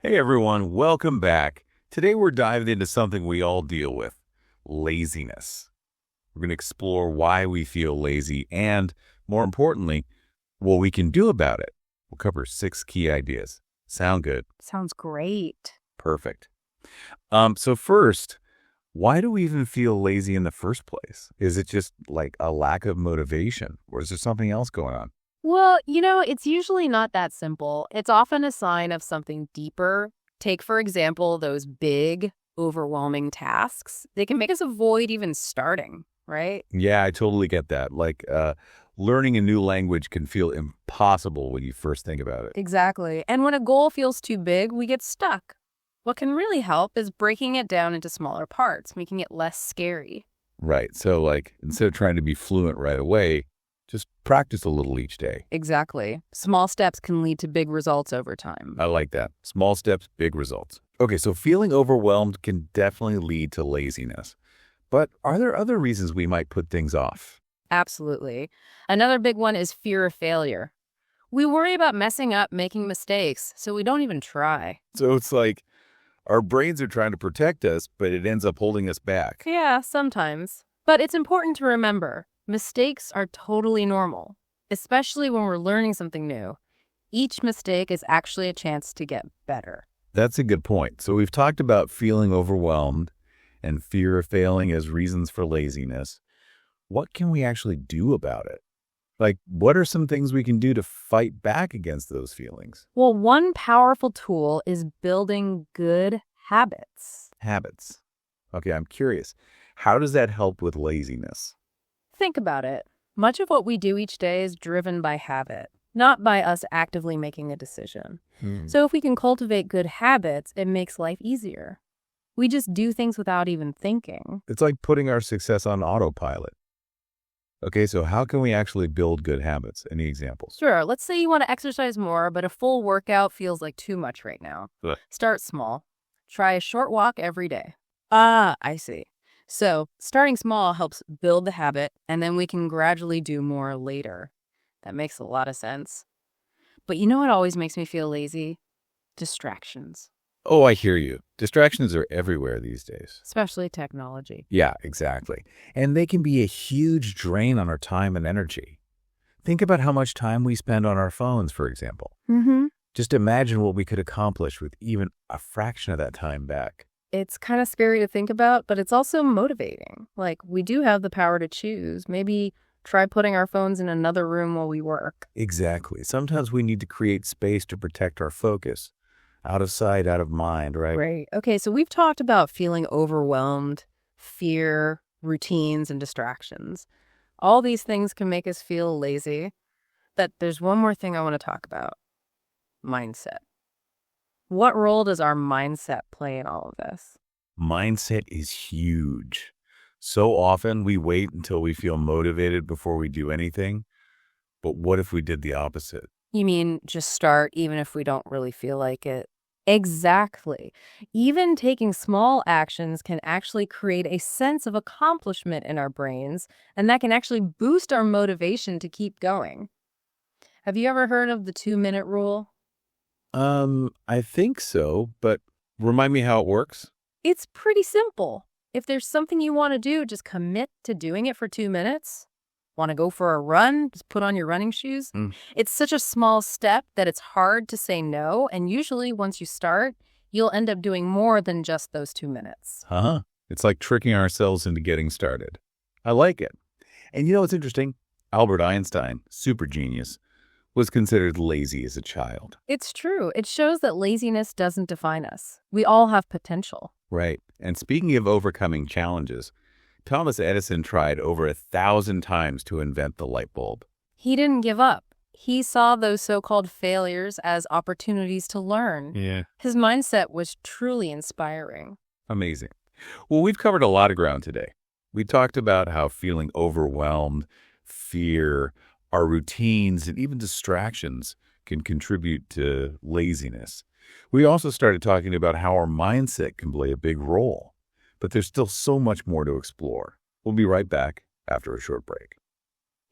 Hey everyone, welcome back. Today we're diving into something we all deal with, laziness. We're going to explore why we feel lazy and, more importantly, what we can do about it. We'll cover 6 key ideas. Sound good? Sounds great. Perfect. So first, why do we even feel lazy in the first place? Is it just like a lack of motivation, or is there something else going on? Well, it's usually not that simple. It's often a sign of something deeper. Take, for example, those big, overwhelming tasks. They can make us avoid even starting, right? Yeah, I totally get that. Learning a new language can feel impossible when you first think about it. Exactly. And when a goal feels too big, we get stuck. What can really help is breaking it down into smaller parts, making it less scary. Right. So, instead of trying to be fluent right away, just practice a little each day. Exactly. Small steps can lead to big results over time. I like that. Small steps, big results. Okay, so feeling overwhelmed can definitely lead to laziness. But are there other reasons we might put things off? Absolutely. Another big one is fear of failure. We worry about messing up, making mistakes, so we don't even try. So it's like our brains are trying to protect us, but it ends up holding us back. Yeah, sometimes. But it's important to remember, mistakes are totally normal, especially when we're learning something new. Each mistake is actually a chance to get better. That's a good point. So we've talked about feeling overwhelmed and fear of failing as reasons for laziness. What can we actually do about it? What are some things we can do to fight back against those feelings? Well, one powerful tool is building good habits. Habits. Okay, I'm curious. How does that help with laziness? Think about it. Much of what we do each day is driven by habit, not by us actively making a decision. So if we can cultivate good habits, it makes life easier. We just do things without even thinking. It's like putting our success on autopilot. Okay, so how can we actually build good habits? Any examples? Sure, let's say you want to exercise more, but a full workout feels like too much right now. Ugh. Start small. Try a short walk every day. Ah, I see. So starting small helps build the habit, and then we can gradually do more later. That makes a lot of sense. But you know what always makes me feel lazy? Distractions, Oh, I hear you. Distractions are everywhere these days. especially technology. Yeah, exactly. And they can be a huge drain on our time and energy. Think about how much time we spend on our phones, for example. Mm-hmm. Just imagine what we could accomplish with even a fraction of that time back. It's kind of scary to think about, but it's also motivating. We do have the power to choose. Maybe try putting our phones in another room while we work. Exactly. Sometimes we need to create space to protect our focus. Out of sight, out of mind, right? Right. Okay, so we've talked about feeling overwhelmed, fear, routines, and distractions. All these things can make us feel lazy. But there's one more thing I want to talk about. Mindset. What role does our mindset play in all of this? Mindset is huge. So often we wait until we feel motivated before we do anything. But what if we did the opposite? You mean just start even if we don't really feel like it? Exactly. Even taking small actions can actually create a sense of accomplishment in our brains, and that can actually boost our motivation to keep going. Have you ever heard of the 2-minute rule? I think so, but remind me how it works. It's pretty simple. If there's something you want to do, just commit to doing it for 2 minutes. Want to go for a run? Just put on your running shoes. It's such a small step that it's hard to say no. And usually once you start, you'll end up doing more than just those 2 minutes. Huh? It's like tricking ourselves into getting started. I like it. And you know what's interesting? Albert Einstein, super genius, was considered lazy as a child. It's true. It shows that laziness doesn't define us. We all have potential. Right. And speaking of overcoming challenges, Thomas Edison tried over 1,000 times to invent the light bulb. He didn't give up. He saw those so-called failures as opportunities to learn. Yeah. His mindset was truly inspiring. Amazing. Well, we've covered a lot of ground today. We talked about how feeling overwhelmed, fear, our routines, and even distractions can contribute to laziness. We also started talking about how our mindset can play a big role. But there's still so much more to explore. We'll be right back after a short break.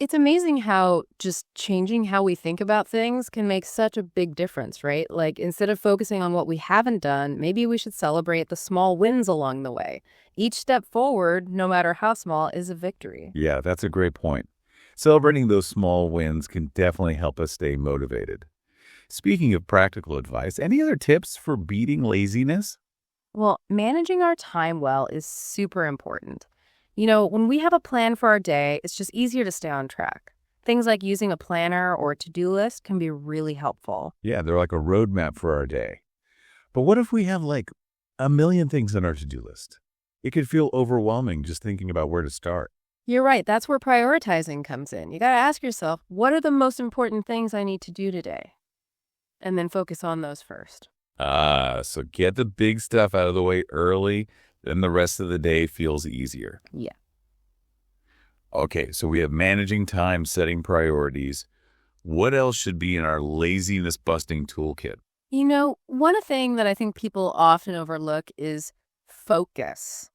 It's amazing how just changing how we think about things can make such a big difference, right? Like instead of focusing on what we haven't done, maybe we should celebrate the small wins along the way. Each step forward, no matter how small, is a victory. Yeah, that's a great point. Celebrating those small wins can definitely help us stay motivated. Speaking of practical advice, any other tips for beating laziness? Well, managing our time well is super important. When we have a plan for our day, it's just easier to stay on track. Things like using a planner or a to-do list can be really helpful. Yeah, they're like a roadmap for our day. But what if we have like a million things on our to-do list? It could feel overwhelming just thinking about where to start. You're right. That's where prioritizing comes in. You got to ask yourself, what are the most important things I need to do today? And then focus on those first. So get the big stuff out of the way early, then the rest of the day feels easier. Yeah. Okay, so we have managing time, setting priorities. What else should be in our laziness busting toolkit? One thing that I think people often overlook is focus.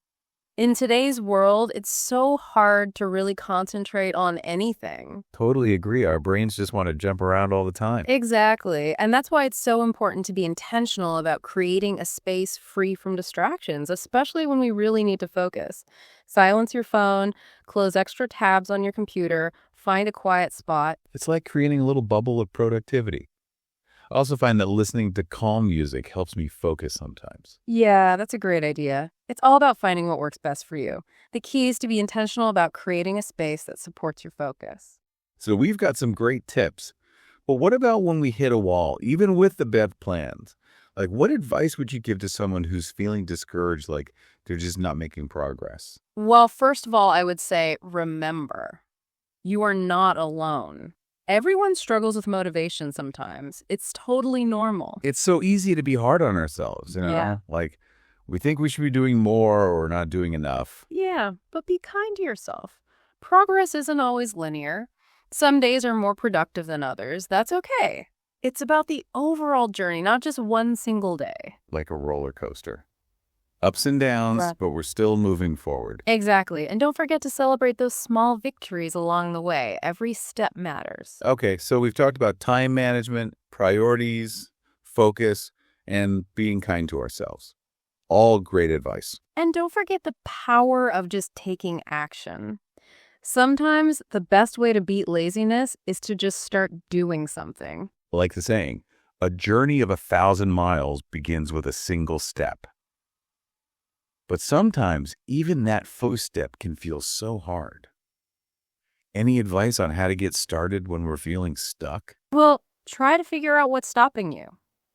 In today's world, it's so hard to really concentrate on anything. Totally agree. Our brains just want to jump around all the time. Exactly. And that's why it's so important to be intentional about creating a space free from distractions, especially when we really need to focus. Silence your phone, close extra tabs on your computer, find a quiet spot. It's like creating a little bubble of productivity. I also find that listening to calm music helps me focus sometimes. Yeah, that's a great idea. It's all about finding what works best for you. The key is to be intentional about creating a space that supports your focus. So we've got some great tips. But what about when we hit a wall, even with the best plans? Like, what advice would you give to someone who's feeling discouraged, like they're just not making progress? Well, first of all, I would say remember, you are not alone. Everyone struggles with motivation sometimes. It's totally normal. It's so easy to be hard on ourselves, Yeah. Like, we think we should be doing more or not doing enough. Yeah, but be kind to yourself. Progress isn't always linear. Some days are more productive than others. That's okay. It's about the overall journey, not just one single day. Like a roller coaster. Ups and downs, Right. but we're still moving forward. Exactly. And don't forget to celebrate those small victories along the way. Every step matters. Okay, so we've talked about time management, priorities, focus, and being kind to ourselves. All great advice. And don't forget the power of just taking action. Sometimes the best way to beat laziness is to just start doing something. Like the saying, a journey of 1,000 miles begins with a single step. But sometimes even that first step can feel so hard. Any advice on how to get started when we're feeling stuck? Well, try to figure out what's stopping you.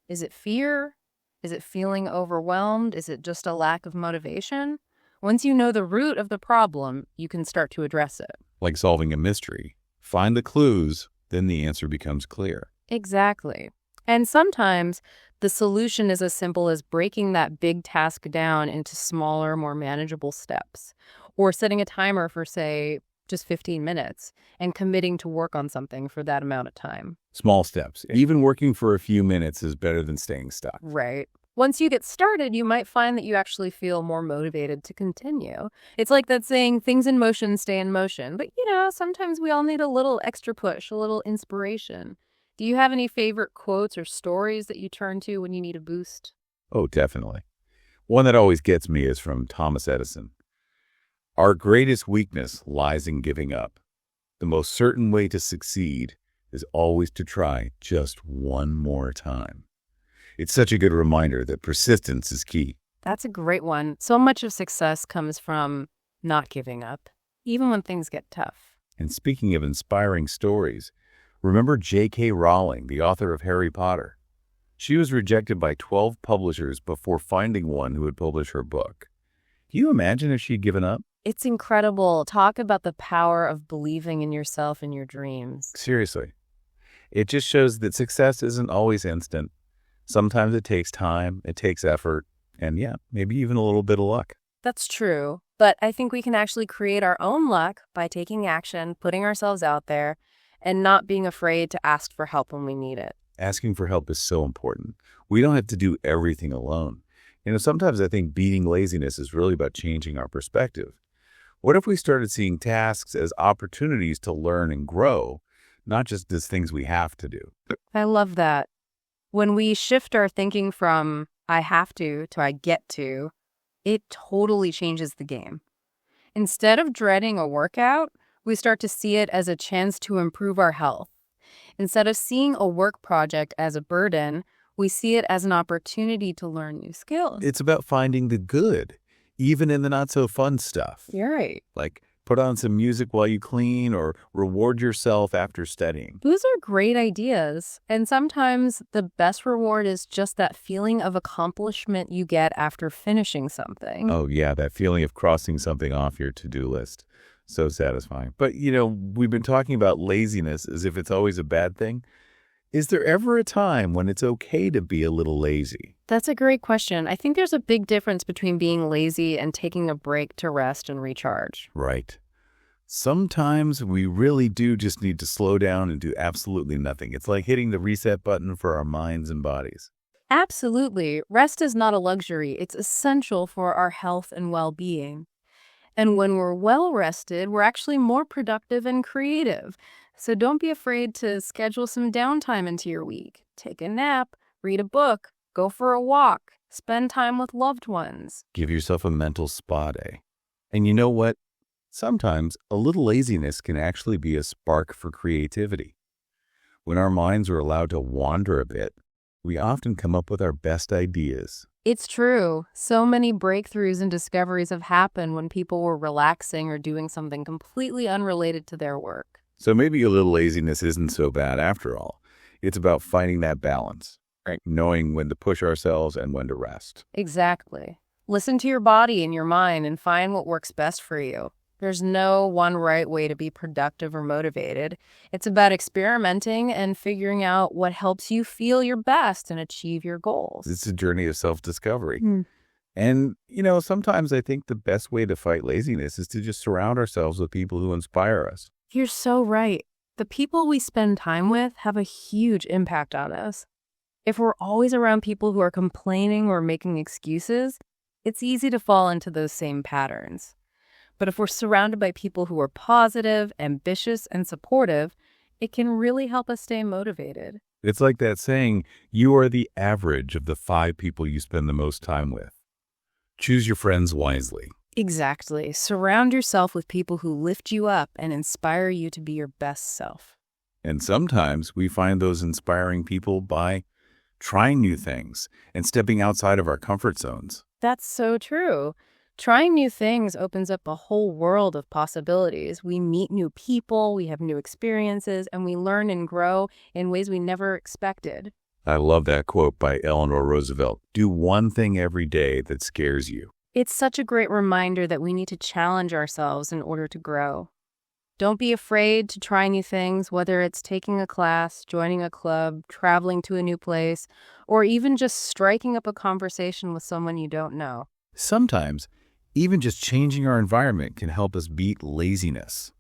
Is it fear? Is it feeling overwhelmed? Is it just a lack of motivation? Once you know the root of the problem, you can start to address it. Like solving a mystery. Find the clues, then the answer becomes clear. Exactly. And sometimes the solution is as simple as breaking that big task down into smaller, more manageable steps, or setting a timer for, say, just 15 minutes and committing to work on something for that amount of time. Small steps. Even working for a few minutes is better than staying stuck. Right. Once you get started, you might find that you actually feel more motivated to continue. It's like that saying, things in motion stay in motion. But, sometimes we all need a little extra push, a little inspiration. Do you have any favorite quotes or stories that you turn to when you need a boost? Oh, definitely. One that always gets me is from Thomas Edison. Our greatest weakness lies in giving up. The most certain way to succeed is always to try just one more time. It's such a good reminder that persistence is key. That's a great one. So much of success comes from not giving up, even when things get tough. And speaking of inspiring stories, remember J.K. Rowling, the author of Harry Potter? She was rejected by 12 publishers before finding one who would publish her book. Can you imagine if she'd given up? It's incredible. Talk about the power of believing in yourself and your dreams. Seriously. It just shows that success isn't always instant. Sometimes it takes time, it takes effort, and maybe even a little bit of luck. That's true. But I think we can actually create our own luck by taking action, putting ourselves out there, and not being afraid to ask for help when we need it. Asking for help is so important. We don't have to do everything alone. Sometimes I think beating laziness is really about changing our perspective. What if we started seeing tasks as opportunities to learn and grow, not just as things we have to do? I love that. When we shift our thinking from I have to I get to, it totally changes the game. Instead of dreading a workout, we start to see it as a chance to improve our health. Instead of seeing a work project as a burden, we see it as an opportunity to learn new skills. It's about finding the good, even in the not-so-fun stuff. You're right. Like put on some music while you clean or reward yourself after studying. Those are great ideas. And sometimes the best reward is just that feeling of accomplishment you get after finishing something. Oh, yeah, that feeling of crossing something off your to-do list. So satisfying. But, we've been talking about laziness as if it's always a bad thing. Is there ever a time when it's okay to be a little lazy? That's a great question. I think there's a big difference between being lazy and taking a break to rest and recharge. Right. Sometimes we really do just need to slow down and do absolutely nothing. It's like hitting the reset button for our minds and bodies. Absolutely. Rest is not a luxury. It's essential for our health and well-being. And when we're well rested, we're actually more productive and creative. So don't be afraid to schedule some downtime into your week. Take a nap, read a book, go for a walk, spend time with loved ones. Give yourself a mental spa day. And you know what? Sometimes a little laziness can actually be a spark for creativity. When our minds are allowed to wander a bit, we often come up with our best ideas. It's true. So many breakthroughs and discoveries have happened when people were relaxing or doing something completely unrelated to their work. So maybe a little laziness isn't so bad after all. It's about finding that balance, right? Knowing when to push ourselves and when to rest. Exactly. Listen to your body and your mind and find what works best for you. There's no one right way to be productive or motivated. It's about experimenting and figuring out what helps you feel your best and achieve your goals. It's a journey of self-discovery. And, sometimes I think the best way to fight laziness is to just surround ourselves with people who inspire us. You're so right. The people we spend time with have a huge impact on us. If we're always around people who are complaining or making excuses, it's easy to fall into those same patterns. But if we're surrounded by people who are positive, ambitious, and supportive, it can really help us stay motivated. It's like that saying, you are the average of the 5 people you spend the most time with. Choose your friends wisely. Exactly. Surround yourself with people who lift you up and inspire you to be your best self. And sometimes we find those inspiring people by trying new things and stepping outside of our comfort zones. That's so true. Trying new things opens up a whole world of possibilities. We meet new people, we have new experiences, and we learn and grow in ways we never expected. I love that quote by Eleanor Roosevelt. Do one thing every day that scares you. It's such a great reminder that we need to challenge ourselves in order to grow. Don't be afraid to try new things, whether it's taking a class, joining a club, traveling to a new place, or even just striking up a conversation with someone you don't know. Sometimes, even just changing our environment can help us beat laziness.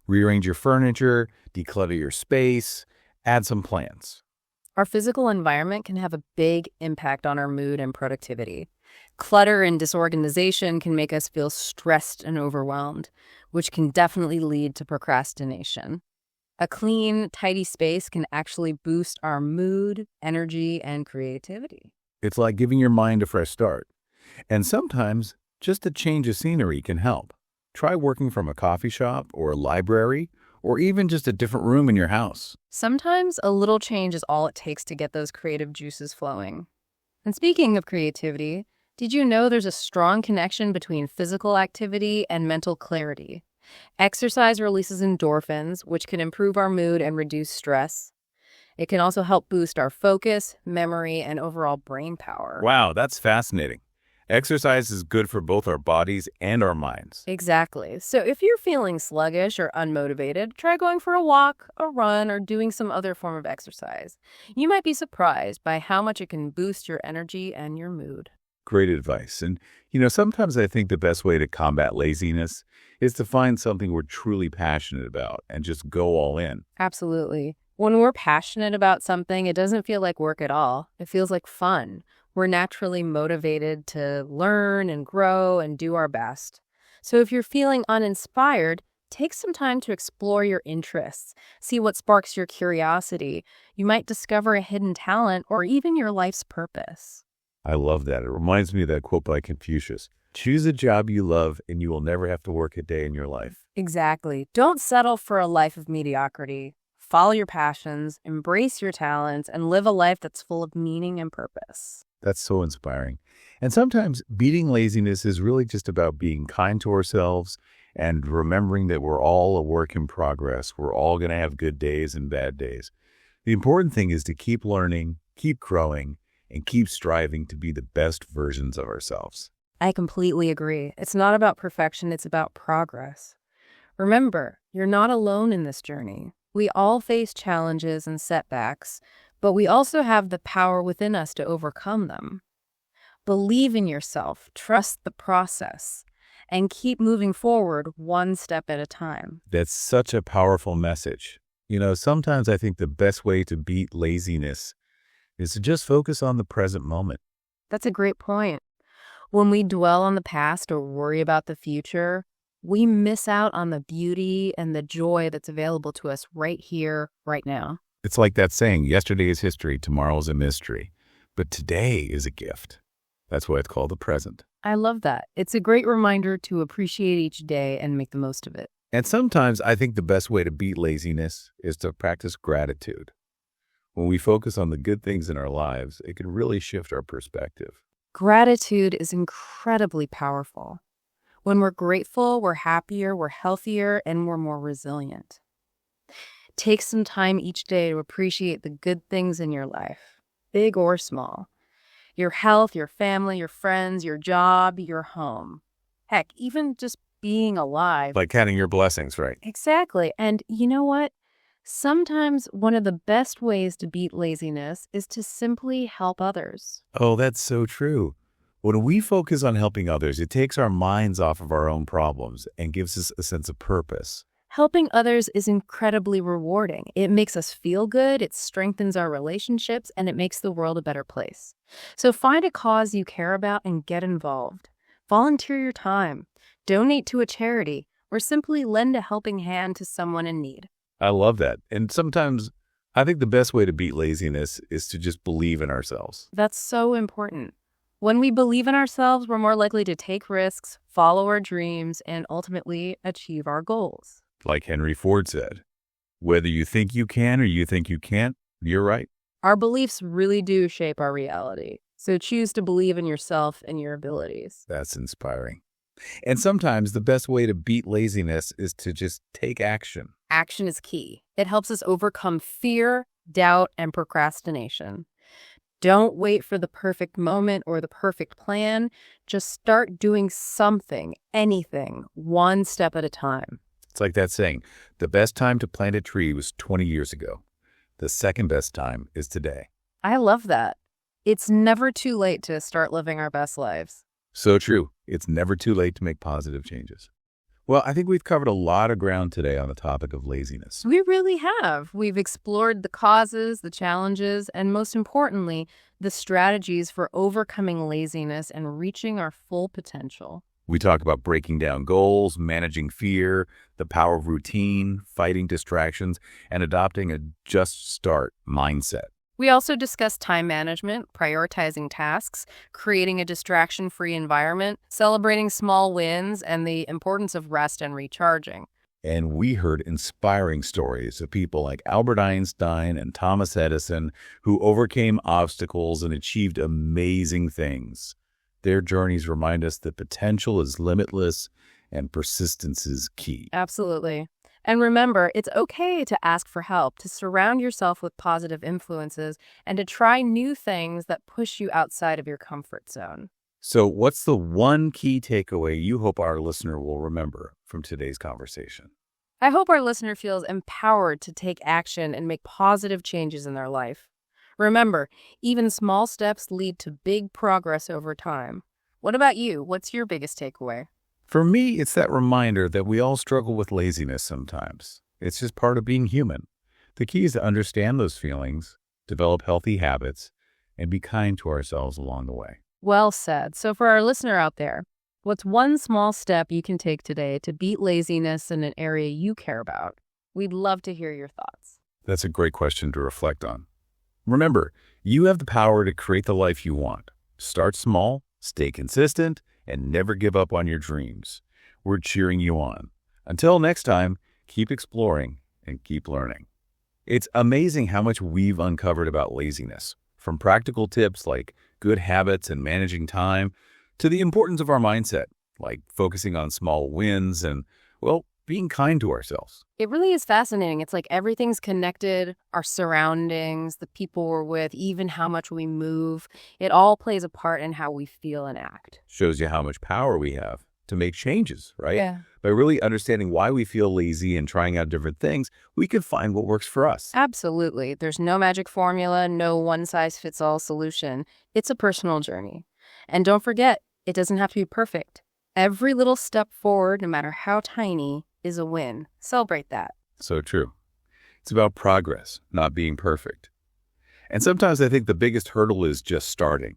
Rearrange your furniture, declutter your space, add some plants. Our physical environment can have a big impact on our mood and productivity. Clutter and disorganization can make us feel stressed and overwhelmed, which can definitely lead to procrastination. A clean, tidy space can actually boost our mood, energy, and creativity. It's like giving your mind a fresh start. And sometimes, just a change of scenery can help. Try working from a coffee shop or a library, or even just a different room in your house. Sometimes a little change is all it takes to get those creative juices flowing. And speaking of creativity, did you know there's a strong connection between physical activity and mental clarity? Exercise releases endorphins, which can improve our mood and reduce stress. It can also help boost our focus, memory, and overall brain power. Wow, that's fascinating. Exercise is good for both our bodies and our minds. Exactly. So if you're feeling sluggish or unmotivated, try going for a walk, a run, or doing some other form of exercise. You might be surprised by how much it can boost your energy and your mood. Great advice. And, sometimes I think the best way to combat laziness is to find something we're truly passionate about and just go all in. Absolutely. When we're passionate about something, it doesn't feel like work at all. It feels like fun. We're naturally motivated to learn and grow and do our best. So if you're feeling uninspired, take some time to explore your interests, see what sparks your curiosity. You might discover a hidden talent or even your life's purpose. I love that. It reminds me of that quote by Confucius. Choose a job you love and you will never have to work a day in your life. Exactly. Don't settle for a life of mediocrity. Follow your passions, embrace your talents, and live a life that's full of meaning and purpose. That's so inspiring. And sometimes beating laziness is really just about being kind to ourselves and remembering that we're all a work in progress. We're all going to have good days and bad days. The important thing is to keep learning, keep growing, and keep striving to be the best versions of ourselves. I completely agree. It's not about perfection, it's about progress. Remember, you're not alone in this journey. We all face challenges and setbacks, but we also have the power within us to overcome them. Believe in yourself, trust the process, and keep moving forward one step at a time. That's such a powerful message. Sometimes I think the best way to beat laziness is to just focus on the present moment. That's a great point. When we dwell on the past or worry about the future, we miss out on the beauty and the joy that's available to us right here, right now. It's like that saying, yesterday is history, tomorrow is a mystery, but today is a gift. That's why it's called the present. I love that. It's a great reminder to appreciate each day and make the most of it. And sometimes I think the best way to beat laziness is to practice gratitude. When we focus on the good things in our lives, it can really shift our perspective. Gratitude is incredibly powerful. When we're grateful, we're happier, we're healthier, and we're more resilient. Take some time each day to appreciate the good things in your life, big or small. Your health, your family, your friends, your job, your home. Heck, even just being alive. Like counting your blessings, right? Exactly. And you know what? Sometimes one of the best ways to beat laziness is to simply help others. Oh, that's so true. When we focus on helping others, it takes our minds off of our own problems and gives us a sense of purpose. Helping others is incredibly rewarding. It makes us feel good, it strengthens our relationships, and it makes the world a better place. So find a cause you care about and get involved. Volunteer your time, donate to a charity, or simply lend a helping hand to someone in need. I love that. And sometimes I think the best way to beat laziness is to just believe in ourselves. That's so important. When we believe in ourselves, we're more likely to take risks, follow our dreams, and ultimately achieve our goals. Like Henry Ford said, whether you think you can or you think you can't, you're right. Our beliefs really do shape our reality. So choose to believe in yourself and your abilities. That's inspiring. And sometimes the best way to beat laziness is to just take action. Action is key. It helps us overcome fear, doubt, and procrastination. Don't wait for the perfect moment or the perfect plan. Just start doing something, anything, one step at a time. It's like that saying, the best time to plant a tree was 20 years ago. The second best time is today. I love that. It's never too late to start living our best lives. So true. It's never too late to make positive changes. Well, I think we've covered a lot of ground today on the topic of laziness. We really have. We've explored the causes, the challenges, and most importantly, the strategies for overcoming laziness and reaching our full potential. We talk about breaking down goals, managing fear, the power of routine, fighting distractions, and adopting a just start mindset. We also discuss time management, prioritizing tasks, creating a distraction-free environment, celebrating small wins, and the importance of rest and recharging. And we heard inspiring stories of people like Albert Einstein and Thomas Edison who overcame obstacles and achieved amazing things. Their journeys remind us that potential is limitless and persistence is key. Absolutely. And remember, it's okay to ask for help, to surround yourself with positive influences, and to try new things that push you outside of your comfort zone. So what's the one key takeaway you hope our listener will remember from today's conversation? I hope our listener feels empowered to take action and make positive changes in their life. Remember, even small steps lead to big progress over time. What about you? What's your biggest takeaway? For me, it's that reminder that we all struggle with laziness sometimes. It's just part of being human. The key is to understand those feelings, develop healthy habits, and be kind to ourselves along the way. Well said. So for our listener out there, What's one small step you can take today to beat laziness in an area you care about? We'd love to hear your thoughts. That's a great question to reflect on. Remember, you have the power to create the life you want. Start small, stay consistent, and never give up on your dreams. We're cheering you on. Until next time, keep exploring and keep learning. It's amazing how much we've uncovered about laziness, from practical tips like good habits and managing time, to the importance of our mindset, like focusing on small wins and, well, being kind to ourselves. It really is fascinating. It's like everything's connected, our surroundings, the people we're with, even how much we move. It all plays a part in how we feel and act. Shows you how much power we have to make changes, right? Yeah. By really understanding why we feel lazy and trying out different things, we can find what works for us. Absolutely. There's no magic formula, no one-size-fits-all solution. It's a personal journey. And don't forget, it doesn't have to be perfect. Every little step forward, no matter how tiny, is a win. Celebrate that. So true. It's about progress, not being perfect. And sometimes I think the biggest hurdle is just starting.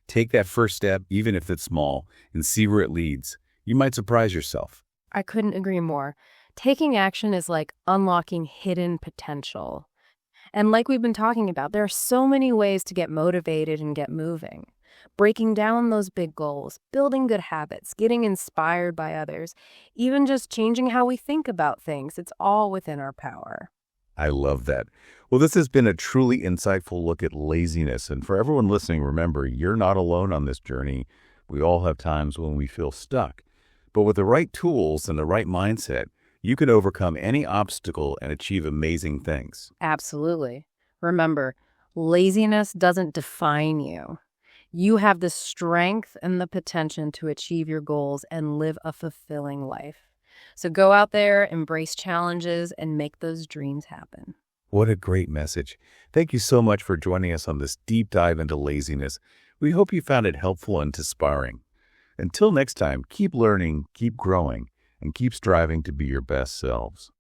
Take that first step, even if it's small, and see where it leads. You might surprise yourself. I couldn't agree more. Taking action is like unlocking hidden potential. And like we've been talking about, there are so many ways to get motivated and get moving. Breaking down those big goals, building good habits, getting inspired by others, even just changing how we think about things. It's all within our power. I love that. Well, this has been a truly insightful look at laziness. And for everyone listening, remember, you're not alone on this journey. We all have times when we feel stuck. But with the right tools and the right mindset, you can overcome any obstacle and achieve amazing things. Absolutely. Remember, laziness doesn't define you. You have the strength and the potential to achieve your goals and live a fulfilling life. So go out there, embrace challenges, and make those dreams happen. What a great message. Thank you so much for joining us on this deep dive into laziness. We hope you found it helpful and inspiring. Until next time, keep learning, keep growing, and keep striving to be your best selves.